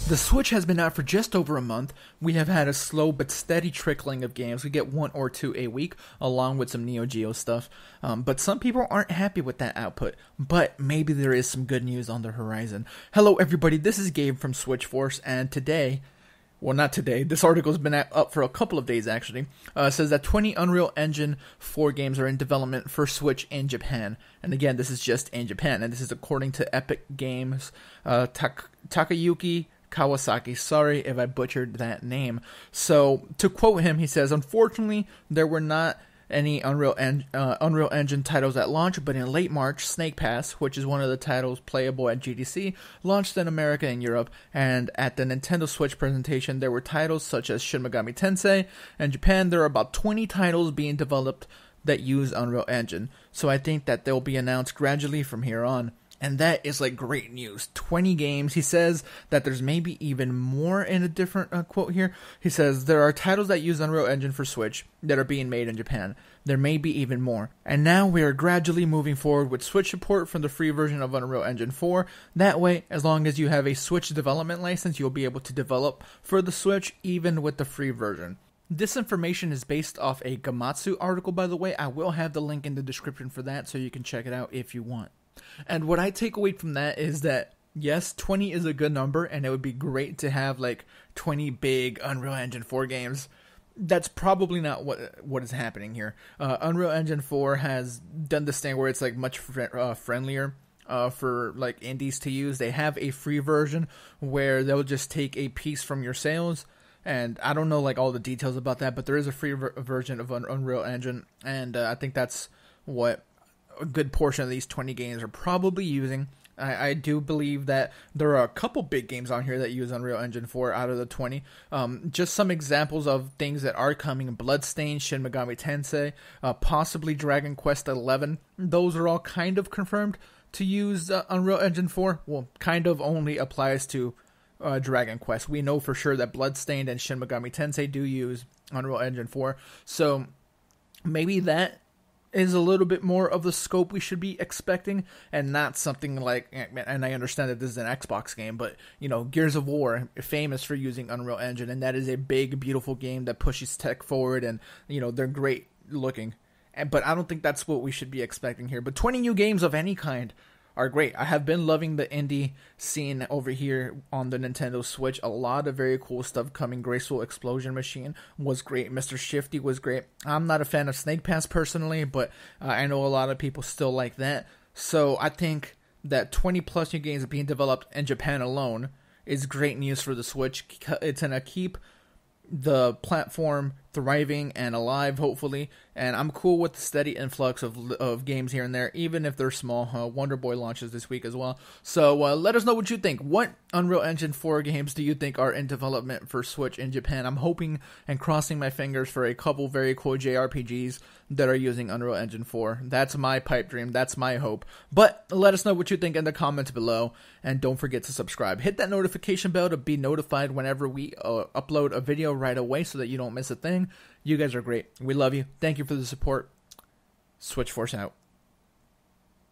The Switch has been out for just over a month. We have had a slow but steady trickling of games. We get one or two a week, along with some Neo Geo stuff. But some people aren't happy with that output. But maybe there is some good news on the horizon. Hello everybody, this is Gabe from Switch Force, and today, well not today, this article's been up for a couple of days actually, says that 20 Unreal Engine 4 games are in development for Switch in Japan. And again, this is just in Japan, and this is according to Epic Games, Takayuki Kawasaki. Sorry if I butchered that name. So, to quote him, he says, "Unfortunately, there were not any Unreal Engine titles at launch, but in late March, Snake Pass, which is one of the titles playable at GDC, launched in America and Europe, and at the Nintendo Switch presentation, there were titles such as Shin Megami Tensei. In Japan, there are about 20 titles being developed that use Unreal Engine, so I think that they'll be announced gradually from here on." And that is like great news. 20 games. He says that there's maybe even more in a different quote here. He says there are titles that use Unreal Engine for Switch that are being made in Japan. There may be even more. And now we are gradually moving forward with Switch support from the free version of Unreal Engine 4. That way, as long as you have a Switch development license, you'll be able to develop for the Switch even with the free version. This information is based off a Gamatsu article, by the way. I will have the link in the description for that so you can check it out if you want. And what I take away from that is that, yes, 20 is a good number, and it would be great to have, like, 20 big Unreal Engine 4 games. That's probably not what is happening here. Unreal Engine 4 has done this thing where it's, like, much friendlier for, like, indies to use. They have a free version where they'll just take a piece from your sales, and I don't know, like, all the details about that, but there is a free version of Unreal Engine, and I think that's what a good portion of these 20 games are probably using. I do believe that there are a couple big games on here that use Unreal Engine 4 out of the 20. Just some examples of things that are coming: Bloodstained, Shin Megami Tensei, possibly Dragon Quest XI. Those are all kind of confirmed to use Unreal Engine 4. Well, kind of only applies to Dragon Quest. We know for sure that Bloodstained and Shin Megami Tensei do use Unreal Engine 4. So maybe that is a little bit more of the scope we should be expecting, and not something like, and I understand that this is an Xbox game, but, you know, Gears of War, famous for using Unreal Engine, and that is a big, beautiful game that pushes tech forward, and, you know, they're great looking. But I don't think that's what we should be expecting here. But 20 new games of any kind are great. I have been loving the indie scene over here on the Nintendo Switch. A lot of very cool stuff coming. Graceful Explosion Machine was great. Mr. Shifty was great. I'm not a fan of Snake Pass personally, but I know a lot of people still like that. So I think that 20 plus new games being developed in Japan alone is great news for the Switch. It's going to keep the platform thriving and alive, hopefully, and I'm cool with the steady influx of games here and there, even if they're small. Wonder Boy launches this week as well, so let us know what you think. What Unreal Engine 4 games do you think are in development for Switch in Japan? I'm hoping and crossing my fingers for a couple very cool JRPGs that are using Unreal Engine 4. That's my pipe dream, that's my hope. But let us know what you think in the comments below, and don't forget to subscribe. Hit that notification bell to be notified whenever we upload a video right away so that you don't miss a thing. You guys are great. We love you. Thank you for the support. Switch Force out.